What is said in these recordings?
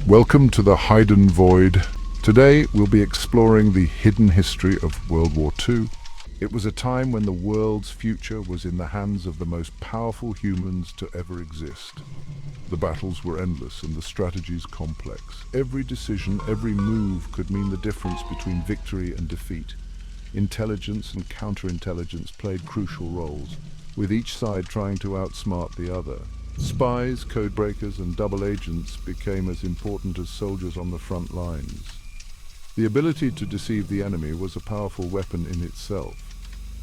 Welcome to the Hidden Void. Today we'll be exploring the hidden history of World War II. It was a time when the world's future was in the hands of the most powerful humans to ever exist. The battles were endless and the strategies complex. Every decision, every move could mean the difference between victory and defeat. Intelligence and counterintelligence played crucial roles, with each side trying to outsmart the other. Spies, codebreakers, and double agents became as important as soldiers on the front lines. The ability to deceive the enemy was a powerful weapon in itself.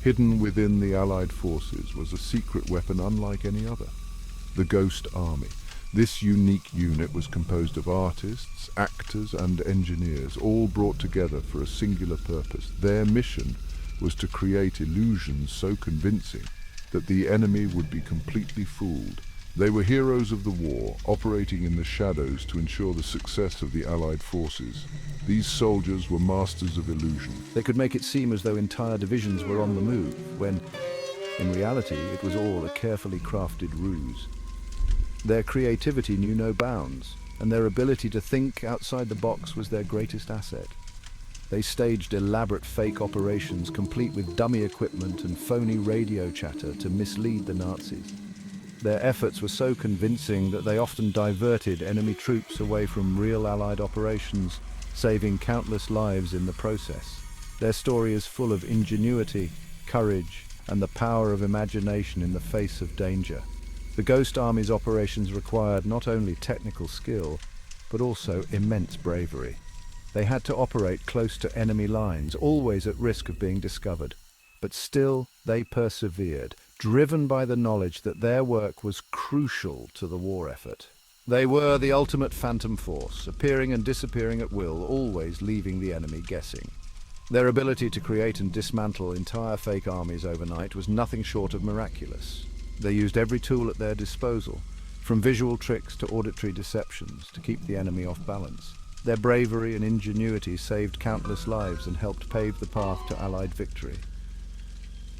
Hidden within the Allied forces was a secret weapon unlike any other: the Ghost Army. This unique unit was composed of artists, actors, and engineers, all brought together for a singular purpose. Their mission was to create illusions so convincing that the enemy would be completely fooled. They were heroes of the war, operating in the shadows to ensure the success of the Allied forces. These soldiers were masters of illusion. They could make it seem as though entire divisions were on the move, when, in reality, it was all a carefully crafted ruse. Their creativity knew no bounds, and their ability to think outside the box was their greatest asset. They staged elaborate fake operations, complete with dummy equipment and phony radio chatter, to mislead the Nazis. Their efforts were so convincing that they often diverted enemy troops away from real Allied operations, saving countless lives in the process. Their story is full of ingenuity, courage, and the power of imagination in the face of danger. The Ghost Army's operations required not only technical skill, but also immense bravery. They had to operate close to enemy lines, always at risk of being discovered. But still, they persevered, driven by the knowledge that their work was crucial to the war effort. They were the ultimate phantom force, appearing and disappearing at will, always leaving the enemy guessing. Their ability to create and dismantle entire fake armies overnight was nothing short of miraculous. They used every tool at their disposal, from visual tricks to auditory deceptions, to keep the enemy off balance. Their bravery and ingenuity saved countless lives and helped pave the path to Allied victory.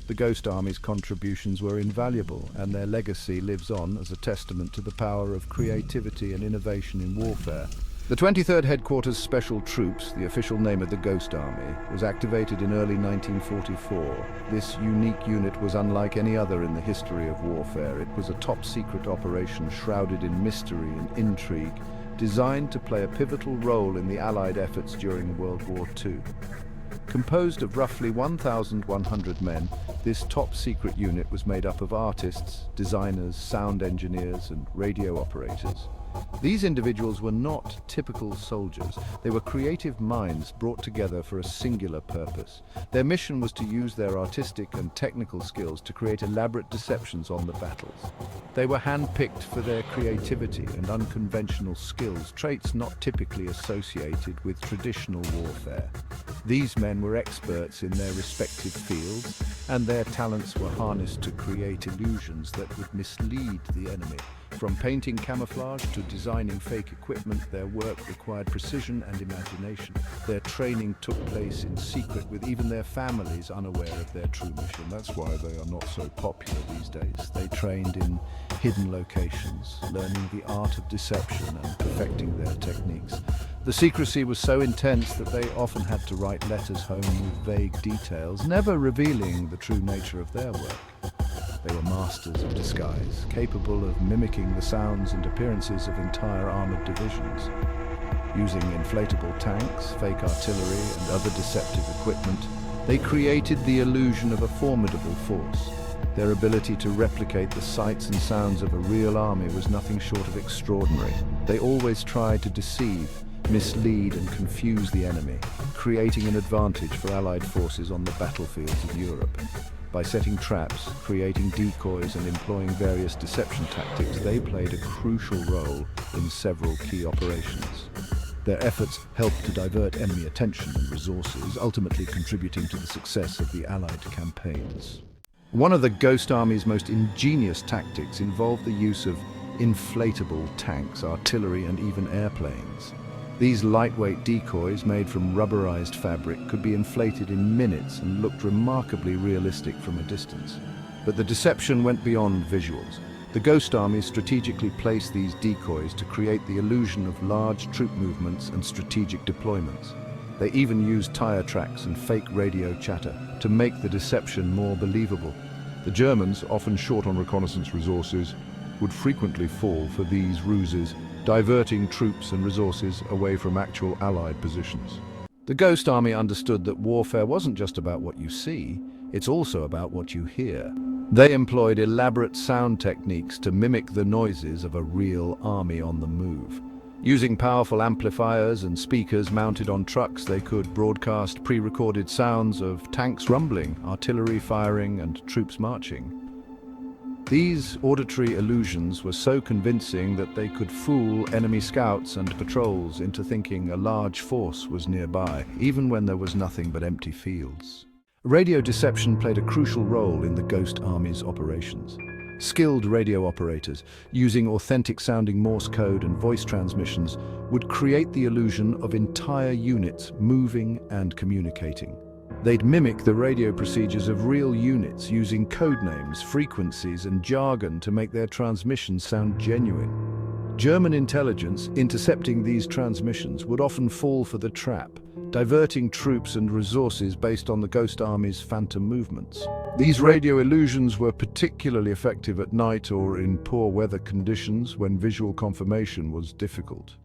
The Ghost Army's contributions were invaluable, and their legacy lives on as a testament to the power of creativity and innovation in warfare. The 23rd Headquarters Special Troops, the official name of the Ghost Army, was activated in early 1944. This unique unit was unlike any other in the history of warfare. It was a top-secret operation shrouded in mystery and intrigue, designed to play a pivotal role in the Allied efforts during World War II. Composed of roughly 1,100 men, this top-secret unit was made up of artists, designers, sound engineers, and radio operators. These individuals were not typical soldiers. They were creative minds brought together for a singular purpose. Their mission was to use their artistic and technical skills to create elaborate deceptions on the battles. They were handpicked for their creativity and unconventional skills, traits not typically associated with traditional warfare. These men were experts in their respective fields, and their talents were harnessed to create illusions that would mislead the enemy. From painting camouflage to designing fake equipment, their work required precision and imagination. Their training took place in secret, with even their families unaware of their true mission. That's why they are not so popular these days. They trained in hidden locations, learning the art of deception and perfecting their techniques. The secrecy was so intense that they often had to write letters home with vague details, never revealing the true nature of their work. They were masters of disguise, capable of mimicking the sounds and appearances of entire armored divisions. Using inflatable tanks, fake artillery, and other deceptive equipment, they created the illusion of a formidable force. Their ability to replicate the sights and sounds of a real army was nothing short of extraordinary. They always tried to deceive, mislead, and confuse the enemy, creating an advantage for Allied forces on the battlefields of Europe. By setting traps, creating decoys, and employing various deception tactics, they played a crucial role in several key operations. Their efforts helped to divert enemy attention and resources, ultimately contributing to the success of the Allied campaigns. One of the Ghost Army's most ingenious tactics involved the use of inflatable tanks, artillery, and even airplanes. These lightweight decoys, made from rubberized fabric, could be inflated in minutes and looked remarkably realistic from a distance. But the deception went beyond visuals. The Ghost Army strategically placed these decoys to create the illusion of large troop movements and strategic deployments. They even used tire tracks and fake radio chatter to make the deception more believable. The Germans, often short on reconnaissance resources, would frequently fall for these ruses, diverting troops and resources away from actual Allied positions. The Ghost Army understood that warfare wasn't just about what you see, it's also about what you hear. They employed elaborate sound techniques to mimic the noises of a real army on the move. Using powerful amplifiers and speakers mounted on trucks, they could broadcast pre-recorded sounds of tanks rumbling, artillery firing, and troops marching. These auditory illusions were so convincing that they could fool enemy scouts and patrols into thinking a large force was nearby, even when there was nothing but empty fields. Radio deception played a crucial role in the Ghost Army's operations. Skilled radio operators, using authentic-sounding Morse code and voice transmissions, would create the illusion of entire units moving and communicating. They'd mimic the radio procedures of real units, using code names, frequencies, and jargon to make their transmissions sound genuine. German intelligence, intercepting these transmissions, would often fall for the trap, diverting troops and resources based on the Ghost Army's phantom movements. These radio illusions were particularly effective at night or in poor weather conditions when visual confirmation was difficult.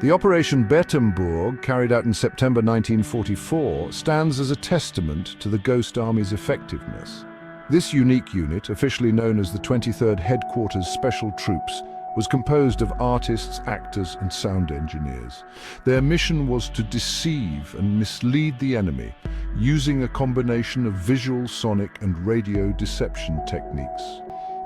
The Operation Bettemburg, carried out in September 1944, stands as a testament to the Ghost Army's effectiveness. This unique unit, officially known as the 23rd Headquarters Special Troops, was composed of artists, actors, and sound engineers. Their mission was to deceive and mislead the enemy, using a combination of visual, sonic, and radio deception techniques.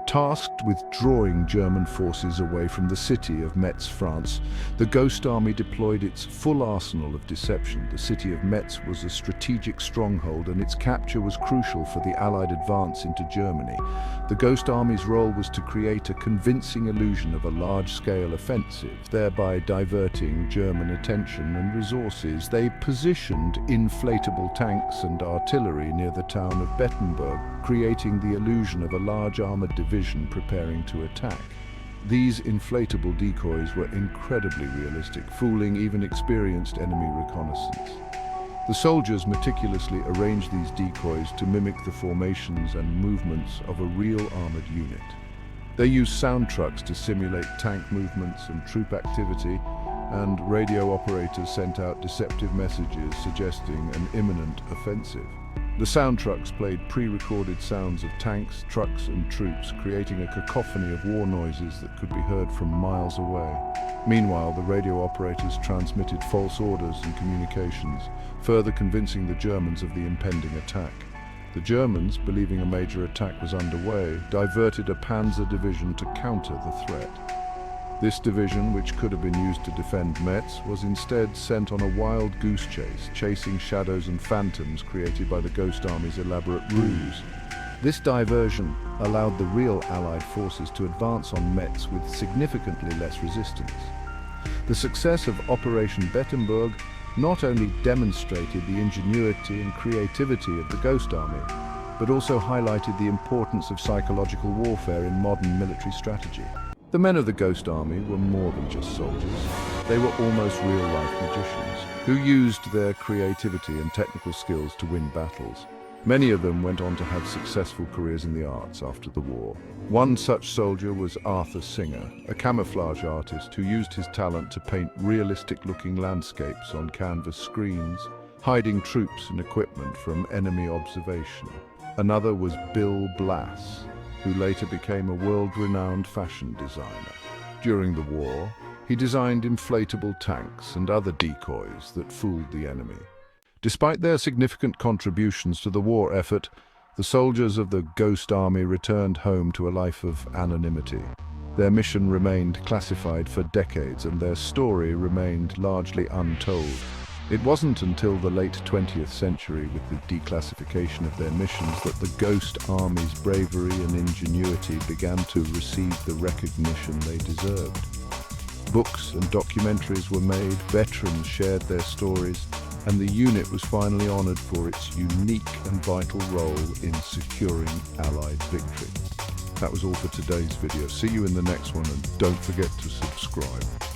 Tasked with drawing German forces away from the city of Metz, France, the Ghost Army deployed its full arsenal of deception. The city of Metz was a strategic stronghold, and its capture was crucial for the Allied advance into Germany. The Ghost Army's role was to create a convincing illusion of a large-scale offensive, thereby diverting German attention and resources. They positioned inflatable tanks and artillery near the town of Bettemburg, creating the illusion of a large armored division preparing to attack. These inflatable decoys were incredibly realistic, fooling even experienced enemy reconnaissance. The soldiers meticulously arranged these decoys to mimic the formations and movements of a real armored unit. They used sound trucks to simulate tank movements and troop activity, and radio operators sent out deceptive messages suggesting an imminent offensive. The sound trucks played pre-recorded sounds of tanks, trucks, and troops, creating a cacophony of war noises that could be heard from miles away. Meanwhile, the radio operators transmitted false orders and communications, further convincing the Germans of the impending attack. The Germans, believing a major attack was underway, diverted a panzer division to counter the threat. This division, which could have been used to defend Metz, was instead sent on a wild goose chase, chasing shadows and phantoms created by the Ghost Army's elaborate ruse. This diversion allowed the real Allied forces to advance on Metz with significantly less resistance. The success of Operation Bettemburg not only demonstrated the ingenuity and creativity of the Ghost Army, but also highlighted the importance of psychological warfare in modern military strategy. The men of the Ghost Army were more than just soldiers. They were almost real-life magicians, who used their creativity and technical skills to win battles. Many of them went on to have successful careers in the arts after the war. One such soldier was Arthur Singer, a camouflage artist who used his talent to paint realistic-looking landscapes on canvas screens, hiding troops and equipment from enemy observation. Another was Bill Blass, who later became a world-renowned fashion designer. During the war, he designed inflatable tanks and other decoys that fooled the enemy. Despite their significant contributions to the war effort, the soldiers of the Ghost Army returned home to a life of anonymity. Their mission remained classified for decades, and their story remained largely untold. It wasn't until the late 20th century, with the declassification of their missions, that the Ghost Army's bravery and ingenuity began to receive the recognition they deserved. Books and documentaries were made, veterans shared their stories, and the unit was finally honored for its unique and vital role in securing Allied victory. That was all for today's video. See you in the next one, and don't forget to subscribe.